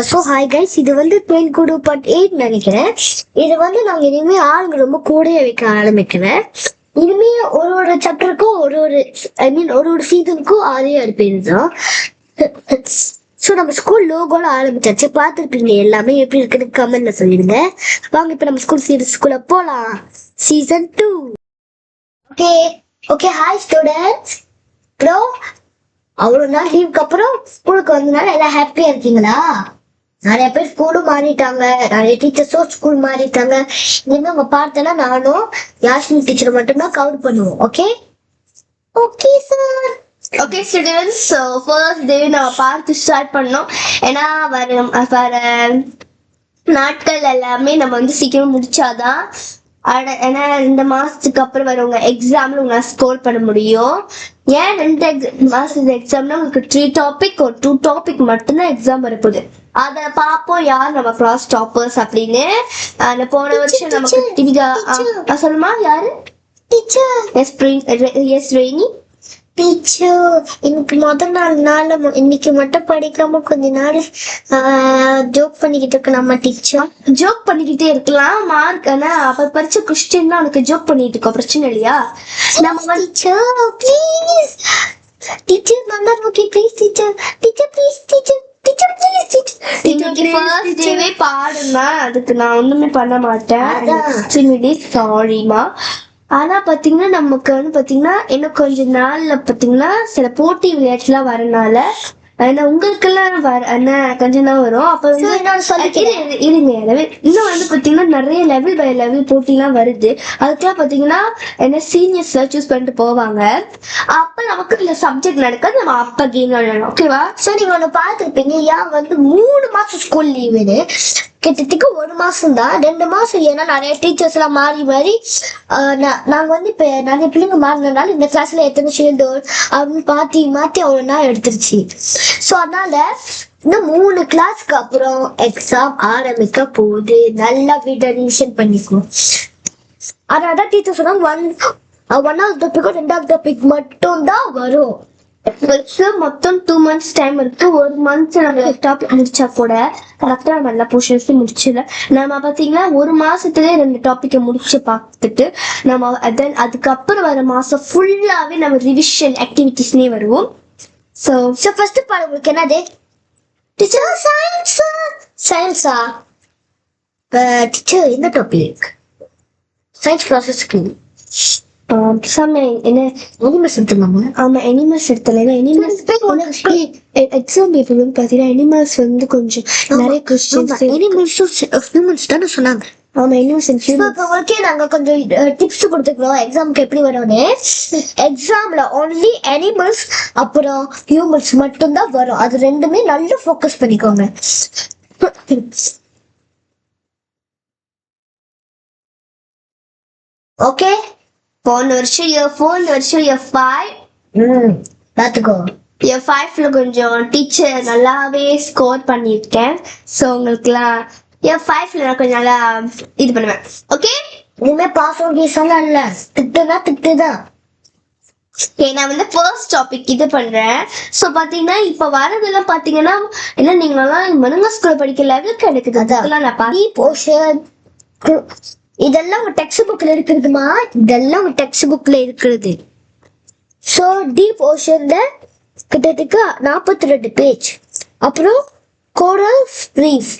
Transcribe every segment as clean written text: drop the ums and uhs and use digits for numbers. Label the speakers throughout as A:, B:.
A: So hi guys, இது வந்து 12 நினைக்கிறேன். இது வந்து நாங்கள் இனிமே ஆளுங்க ரொம்ப கூடயே வைக்க ஆரம்பிக்கிறேன். இனிமே ஒரு சாப்டருக்கும் ஒரு சீசனுக்கும் அதே பேர் தான். ஸோ நம்ம ஸ்கூல் லோகோல ஆரம்பிச்சாச்சு, பார்த்துருப்பீங்க. எல்லாமே எப்படி இருக்குன்னு கமெண்ட்ல சொல்லிடுங்க. வாங்க இப்போ நம்ம சீரீஸ்குள்ள போலாம். Season 2. Okay okay hi students. Bro, அவ்வளோ நாள் லீவுக்கு அப்புறம் ஸ்கூலுக்கு வந்தனால எல்லாம் ஹாப்பியா இருக்கீங்களா? நிறைய பேர் ஸ்கூலும் மாறிட்டாங்க, நிறைய டீச்சர்ஸும் ஸ்கூல் மாறிட்டாங்க. இனிமே உங்க பார்த்தனா நானும் யாஸ்மின் டீச்சர் மட்டும்தான் கவர் பண்ணுவோம். Okay okay sir.
B: Okay students, so first day நம்ம பார்த்து ஸ்டார்ட் பண்ணோம். ஏன்னா வர நாட்கள் எல்லாமே நம்ம வந்து சீக்கிரம் முடிச்சாதான் ஏன்னா 2 மாசத்துக்கு அப்புறம் வரவங்க எக்ஸாம்ல உங்களால் ஸ்கோர் பண்ண முடியும். ஏன் 2 மாசத்து எக்ஸாம்னா உங்களுக்கு 3 டாபிக் ஒரு 2 டாபிக் மட்டும்தான் எக்ஸாம் வரப்போகுது. அதை பார்ப்போம் யார் நம்ம கிளாஸ் டாப்பர்ஸ் அப்படின்னு. அந்த போன வருஷம் நமக்கு சொல்லுமா யாரு
A: டீச்சர்?
B: எஸ் ரெய்னி
A: டீச்சர், இன்னைக்கு முதல் நாள் இன்னைக்கு மட்டும் படிக்காம கொஞ்ச நாள் ஜோக் பண்ணிக்கிட்டு இருக்கலாமா டீச்சர்?
B: ஜோக் பண்ணிக்கிட்டே இருக்கலாம், மார்க் ஆனா அப்ப படிச்ச கொஸ்டின் உனக்கு ஜோக் பண்ணிட்டு இருக்கோம், பிரச்சனை இல்லையா?
A: நம்ம டீச்சர் ப்ளீஸ், டீச்சர் நல்லா okay please teacher, teacher please teacher, teacher please teacher.
B: இன்னைக்கு ஃபர்ஸ்ட் டேவே பாடுனா அதுக்கு நான் ஒண்ணுமே பண்ண மாட்டேன். சாரிமா. ஆனா பாத்தீங்கன்னா நமக்கு வந்து பாத்தீங்கன்னா இன்னும் கொஞ்ச நாள்ல பாத்தீங்கன்னா சில போட்டி விளையாட்டுலாம் வரனால உங்களுக்கெல்லாம் கொஞ்சம் தான் வரும். அப்ப வந்து இருங்க, இன்னும் வந்து பாத்தீங்கன்னா நிறைய லெவல் பை லெவல் போட்டி எல்லாம் வருது. அதுக்கெல்லாம் பாத்தீங்கன்னா என்ன சீனியர்ஸ் சூஸ் பண்ணிட்டு போவாங்க. அப்ப நமக்கு இந்த சப்ஜெக்ட் நடக்காது, நம்ம அப்ப கேம் விளையாடணும். ஓகேவா?
A: சோ நீங்க ஒண்ணு பாத்துருப்பீங்க, ஏன் வந்து 3 மாசம் ஸ்கூல் லீவுன்னு. கிட்டத்தட்ட 1 மாசம் தான், 2 மாசம். ஏன்னா நிறைய டீச்சர்ஸ் எல்லாம் மாறி நாங்க வந்து இப்ப நிறைய பிள்ளைங்க மாறினால இந்த கிளாஸ்ல எத்தனை ஷீல்டு அப்படின்னு மாத்தி அவ்வளவு நாள் எடுத்துருச்சு. சோ அதனால இன்னும் 3 கிளாஸ்க்கு அப்புறம் எக்ஸாம் ஆரம்பிக்க போகுது. நல்லா வீட்டை ரிவிஷன் பண்ணிக்கோ. அதனாலதான் டீச்சர் சொன்னாங்க 1வது டாபிக் 2வது டாபிக் மட்டும் தான் வரும்.
B: மொத்தம் 2 months டைம் இருக்கு. 1 month நம்ம டாபிக் முடிச்சா கூட கரெக்டா நல்லா போர்ஷன்ஸ் முடிச்சிடல. நம்ம பாத்தீங்கன்னா 1 மாசத்துலயே 2 டாபிக்கை முடிச்சு பார்த்துட்டு நம்ம அதுக்கப்புறம் வர மாசம் ஃபுல்லாவே நம்ம ரிவிஷன் ஆக்டிவிட்டிஸ்லயே வருவோம்.
A: ஸோ ஃபர்ஸ்ட் பாடம் உங்களுக்கு என்னது டீச்சர்? சயின்ஸா டீச்சர்? என்ன டாபிக்? சயின்ஸ் ப்ராசஸ்க்கு
B: எக்ஸாம் பேப்பர் பாத்தீங்கன்னா அனிமல்ஸ் வந்து கொஞ்சம் நிறைய
A: கொஸ்டின்ஸ் தானே சொன்னாங்க.
B: நாங்க
A: கொஞ்சம் டிப்ஸ் கொடுத்துக்கிறோம் எக்ஸாமுக்கு எப்படி வரும்னு. எக்ஸாம்ல ஒன்லி அனிமல்ஸ் அப்புறம் ஹியூமன்ஸ் மட்டும் தான் வரும். அது ரெண்டுமே நல்லா ஃபோக்கஸ் பண்ணிக்கோங்க. ஓகே.
B: போன வருஷம் இயர் 5
A: பாத்துக்கோ.
B: இயர் 5ல கொஞ்சம் டீச்சர் நல்லாவே ஸ்கோர் பண்ணியிருக்கேன். ஸோ உங்களுக்குலாம் இயர் 5ல நான் கொஞ்சம் நல்லா இது பண்ணுவேன். ஓகே,
A: இனிமே பாஸ் ஆகிசெல்லாம் இல்ல, திட்டுதான்.
B: நான் வந்து ஃபர்ஸ்ட் டாபிக் இது பண்றேன். ஸோ பாத்தீங்கன்னா இப்ப வரதெல்லாம் பாத்தீங்கன்னா என்ன, நீங்களாம் மனுங்க ஸ்கூல் படிக்க லெவலுக்கு எடுக்குது. அதெல்லாம் நான்
A: போர்ஷன் இதெல்லாம் உங்க டெக்ஸ்ட் புக்ல இருக்குதுமா, இதெல்லாம் உங்க டெக்ஸ்ட் புக்ல இருக்கிறது. ஸோ டீப் ஓஷன்ல கிட்டத்தட்ட 42 பேஜ். அப்புறம் கோரல் ரீஃப்,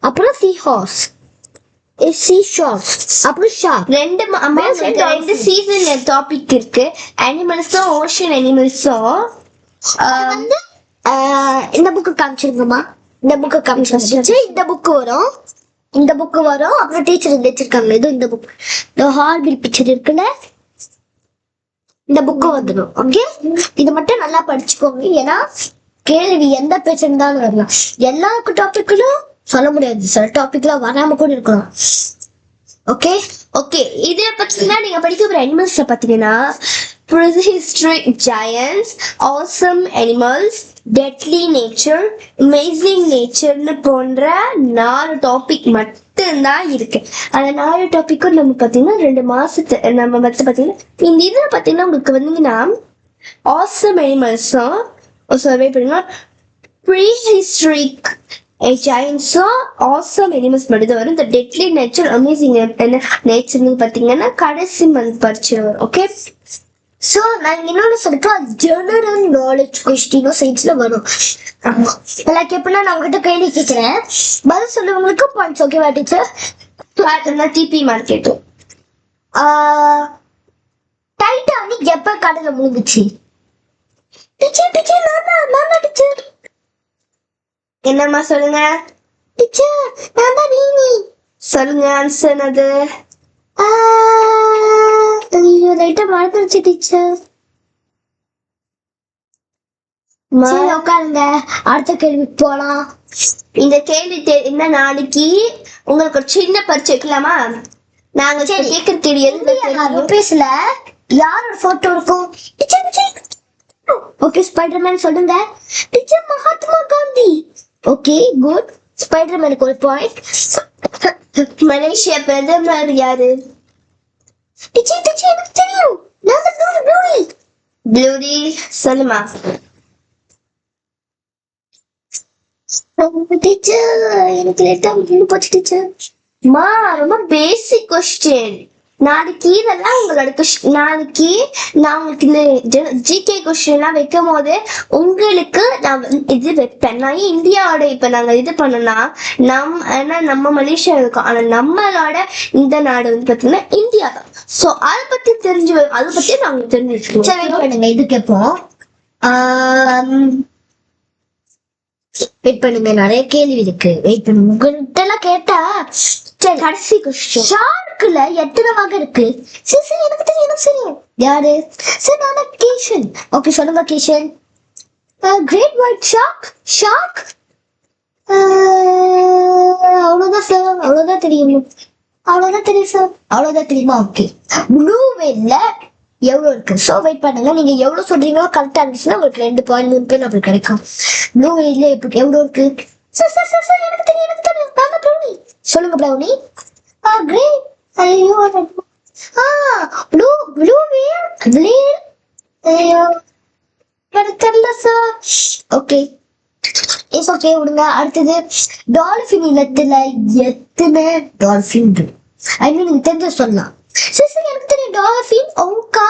A: அப்புறம் சீ ஹார்ஸ், அப்புறம் ஷார்க்.
B: 2 சீசன் டாபிக் இருக்கு. அனிமல்ஸும் ஓஷன் அனிமல்ஸும்
A: வந்து இந்த புக்கு காமிச்சிருங்கம்மா. இந்த புக்கு காமிச்சு இந்த புக்கு வரும். அப்புறம் டீச்சர் வச்சிருக்காங்க இது இந்த புக், இந்த ஹார்பில் பிக்சர் இருக்குல்ல, இந்த புக்கு வந்துடும். ஓகே, இது மட்டும் நல்லா படிச்சுக்கோங்க. ஏன்னா கேள்வி எந்த பேச்சு இருந்தாலும் வரலாம். எல்லா டாபிக்லும் சொல்ல முடியாது, சில டாபிக்லாம் வராம கூட இருக்கலாம். ஓகே
B: ஓகே இதை பத்தினா நீங்க படிக்க போற அனிமல்ஸ்ல பாத்தீங்கன்னா prehistoric giants, awesome animals, deadly nature, amazing natureன்னு போன்ற 4 டாபிக் மட்டும்தான் இருக்கு. அந்த 4 டாபிக்கும் நம்ம பாத்தீங்கன்னா 2 மாசத்து நம்ம வந்து பாத்தீங்கன்னா இந்த இதுல பாத்தீங்கன்னா உங்களுக்கு வந்தீங்கன்னா awesome animalஸும் சர்வே பண்ணுங்க, prehistoric giants awesome animals மட்டும் வரும். The deadly nature amazing என்ன நேச்சர்னு பாத்தீங்கன்னா கடைசி மந்த் பரிச்சு வரும். ஓகே,
A: சோ நான் இன்னொன்னு சொல்லிட்டோம், ஜெனரல் நாலேஜ் கொஸ்டினும் சயின்ஸ்ல வரும். லைக் எப்படின்னா நான் உங்ககிட்ட கேள்வி கேட்கிறேன், பதில் சொல்லுவங்களுக்கு பாயிண்ட்ஸ். ஓகேவா டீச்சர்?
B: பார்த்தோம்னா டிபி மார்க்கெட்.
A: டைட்டானிக் எப்ப கடல்ல முழுங்குச்சு? டீச்சர் டீச்சர் நான் டீச்சர்.
B: என்னம்மா சொல்லுங்க
A: டீச்சர் நான் தான் நீ
B: சொல்லுங்க ஆன்சர் அது.
A: ஐயோ லைட்டா மறந்துருச்சு டீச்சர். சரி உட்காருங்க, அடுத்த கேள்விக்கு போலாம்.
B: இந்த கேள்வி என்ன நாளைக்கு உங்களுக்கு ஒரு சின்ன பரிச்சை வைக்கலாமா? நாங்க கேட்கற கேள்வி எது
A: பேசல, யாரோட போட்டோ இருக்கும்? ஓகே ஸ்பைடர்மேன் சொல்லுங்க. Teacher Mahatma Gandhi. Okay good, ஸ்பைடர்மேனுக்கு ஒரு பாயிண்ட்.
B: மலேசியா பிரதமர் யாரு?
A: டீச்சர் டீச்சர் எனக்கு தெரியும், நான் தான் ப்ளூரி.
B: ப்ளூரி சொல்லுமா.
A: டீச்சர் எனக்கு லேட்டா போச்சு டீச்சர்.
B: மா ரொம்ப பேசிக் கொஸ்டின். நாளைக்கு இதெல்லாம் உங்களோட நாளைக்கு நான் உங்களுக்கு இந்த ஜிகே கொஸ்டின் எல்லாம் வைக்கும் போது உங்களுக்கு நான் இது வைப்பேன். நான் இந்தியாவோட இப்ப நாங்க இது பண்ணோம்னா நம்ம மலேசியா இருக்கோம், ஆனா நம்மளோட இந்த நாடு வந்து பாத்தீங்கன்னா இந்தியா தான். சோ அதை பத்தி அதை பத்தி நாங்க தெரிஞ்சு வச்சுக்கோங்க.
A: இது கேட்போம். வெயிட் பண்ணுங்க, நிறைய கேள்வி இருக்கு. வெயிட் பண்ணுங்க, உங்கள்கிட்ட எல்லாம் கேட்டா. சரி
B: கடைசி கொஸ்டின்.
A: ஷார்க்ல எத்தனை வகை இருக்கு? சரி சரி எனக்கு தெரியும் எனக்கு தெரியும். யாரு? சரி நான் கேஷன். ஓகே சொல்லுங்க கேஷன். Great white shark. அவ்வளவுதான் சார், அவ்வளவுதான் தெரியும். அவ்வளவுதான் தெரியும் சார், அவ்வளவுதான் தெரியுமா? ஓகே ப்ளூ வேல்ல எவ்வளவு இருக்கு? சோ வெயிட் பண்ணுங்க, நீங்க எவ்வளவு சொல்றீங்களோ கரெக்டா இருந்துச்சுன்னா உங்களுக்கு 2 பாயிண்ட் 3 பேர் அப்படி கிடைக்கும். ப்ளூ வேல்ல எப்படி எவ்வளவு இருக்கு? சார் சார் சார் சார் எனக்கு தெரியும் எனக்கு தெரியும், நான் தான் ப்ரௌனி. சொல்லுங்க ப்ரௌனி. கிரேட். ஐயோ ப்ளூ வேல். ஐயோ எனக்கு தெரியல சார். ஓகே இட்ஸ் ஓகே விடுங்க. அடுத்தது டால்ஃபின் இனத்துல எத்தனை டால்ஃபின் இருக்கு? ஐ மீன் நீங்க தெரிஞ்ச சொல்லலாம். சரி சரி எனக்கு தெரியும், டால்ஃபின் ஓங்கா.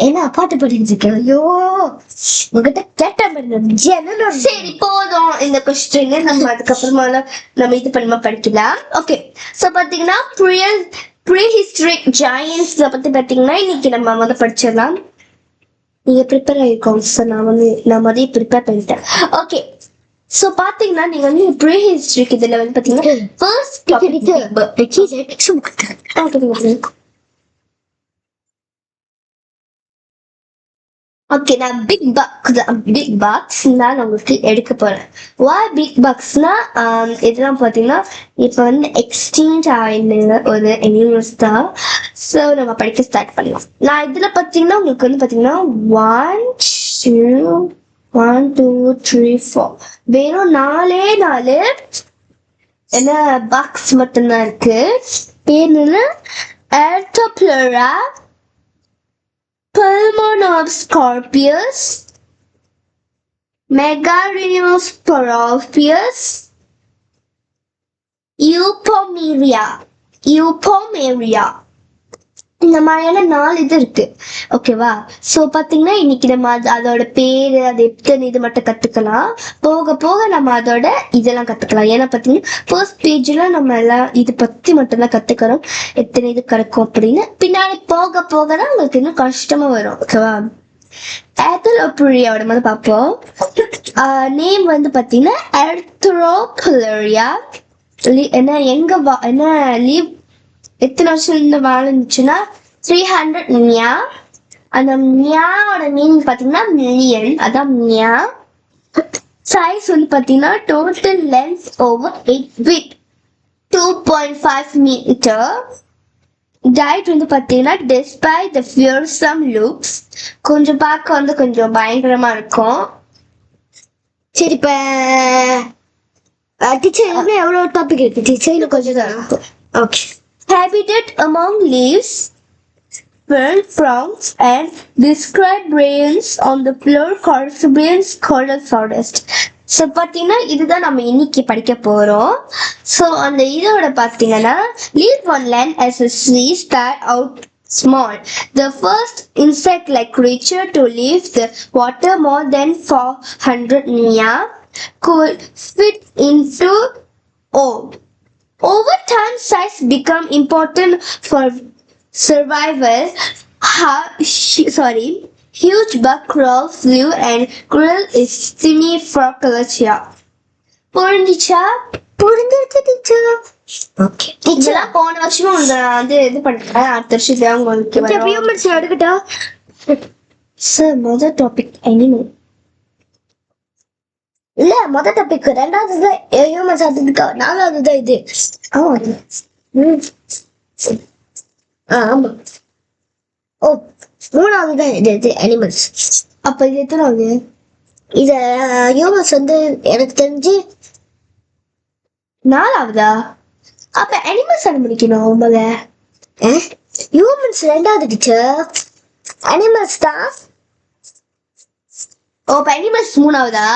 A: என்ன பாட்டு பாடிட்டு இருக்கேன்? ஐயோ உங்ககிட்ட கேட்ட.
B: சரி போதும் இந்த கொஸ்டின், நம்ம அதுக்கப்புறமா நம்ம இது பண்ண படிக்கலாம். ஓகே சோ பாத்தீங்கன்னா ப்ரீ ஹிஸ்டரிக் ஜாயன்ட்ஸ் பத்தி பாத்தீங்கன்னா இன்னைக்கு நம்ம படிச்சிடலாம். நீங்க ப்ரிப்பேர் ஆயிருக்கோம் சார், நான் மதியம் ப்ரிப்பேர் பண்ணிட்டேன். ஓகே சோ பாத்தீங்கன்னா நீங்க வந்து ப்ரீ ஹிஸ்டரிக் இதுல வந்து பாத்தீங்கன்னா ஃபர்ஸ்ட் ஓகே நான் பிக் பாக்ஸ் தான் உங்களுக்கு எடுக்க போறேன். பிக் பாக்ஸ்னா இதெல்லாம் பாத்தீங்கன்னா இப்ப வந்து எக்ஸ்சேஞ்ச் ஆயிருந்த ஒரு அனிமல்ஸ் தான். ஸோ நம்ம படிக்க ஸ்டார்ட் பண்ணலாம். நான் இதுல பாத்தீங்கன்னா உங்களுக்கு வந்து பாத்தீங்கன்னா 1 2 3 4 வெறும் 4 என்ன பாக்ஸ் மட்டும்தான் இருக்கு. பேர் Arthropleura, Pulmonoscorpius, Megarhinosporopus, Eupomeria. இந்த மாதிரியான 4 இது இருக்கு. ஓகேவா? சோ பாத்தீங்கன்னா இன்னைக்கு நம்ம அதோட பேரு அது எத்தனை இது மட்டும் கத்துக்கலாம். போக போக நம்ம அதோட இதெல்லாம் கத்துக்கலாம். ஏன்னா பாத்தீங்கன்னா ஃபர்ஸ்ட் பேஜ்ல நம்ம எல்லாம் இது பத்தி மட்டும் தான் கத்துக்கிறோம், எத்தனை இது கிடைக்கும் அப்படின்னு. பின்னாடி போக போக தான் உங்களுக்கு இன்னும் கஷ்டமா வரும். ஓகேவா? Arthropleura வந்து பார்ப்போம். நேம் வந்து பாத்தீங்கன்னா Arthropleura. என்ன லீவ் எத்தனை வருஷம் வாழ்ந்துச்சுன்னா 300 மியா. அந்த மியாவோட மீனிங் பாத்தீங்கன்னா மில்லியன், அதான் மியா. சைஸ் வந்து பாத்தீங்கன்னா total length over 8 feet 2.5 metre. Diet வந்து பாத்தீங்கன்னா despite the fearsome looks கொஞ்சம் பார்க்க வந்து கொஞ்சம் பயங்கரமா இருக்கும்.
A: சரி இப்ப டீச்சர் இன்னும் எவ்வளவு டாபிக் இருக்கு டீச்சர்? இன்னும் கொஞ்சம் தான். Okay
B: habitat among leaves, different from and describe brains on the floor correspondence coral forest. So பார்த்தீங்கன்னா இதுதான் நம்ம இன்னைக்கு படிக்க போகிறோம். ஸோ அந்த இதோட பார்த்தீங்கன்னா leave one land as a sea start out small. The first insect-like creature to leave the water more than 400 nia could fit into O. Over time, size become important for survival. Huge buck crawl flew and grill is tiny frocologia. புரிஞ்சிச்சா?
A: புரிஞ்சிருச்சு teacher. Okay teacher,
B: இதெல்லாம் போன வருஷமும் நான் வந்து இது பண்ணிட்டேன். அடுத்த வருஷம் இதான் உங்களுக்கு வரும்.
A: ஹியூமன்ஸ் எடுக்கட்டா?
B: சார் முதல் டாபிக் அனிமல்.
A: இல்ல மொதல் டாபிக் ரெண்டாவது ஹியூமன்ஸ், அதுக்கு நாலாவது தான் இது. ஆமா. ஓ, மூணாவது தான் இது அனிமல்ஸ்.
B: அப்ப இது எத்தனாவது?
A: இத ஹியூமன்ஸ் வந்து எனக்கு தெரிஞ்சு
B: நாலாவதா? அப்ப அனிமல்ஸ் ஆரம்பிக்கணும் உங்கள.
A: ஹியூமன்ஸ் ரெண்டாவது டீச்சர், அனிமல்ஸ் தான்.
B: ஓ, அப்ப அனிமல்ஸ் மூணாவதா?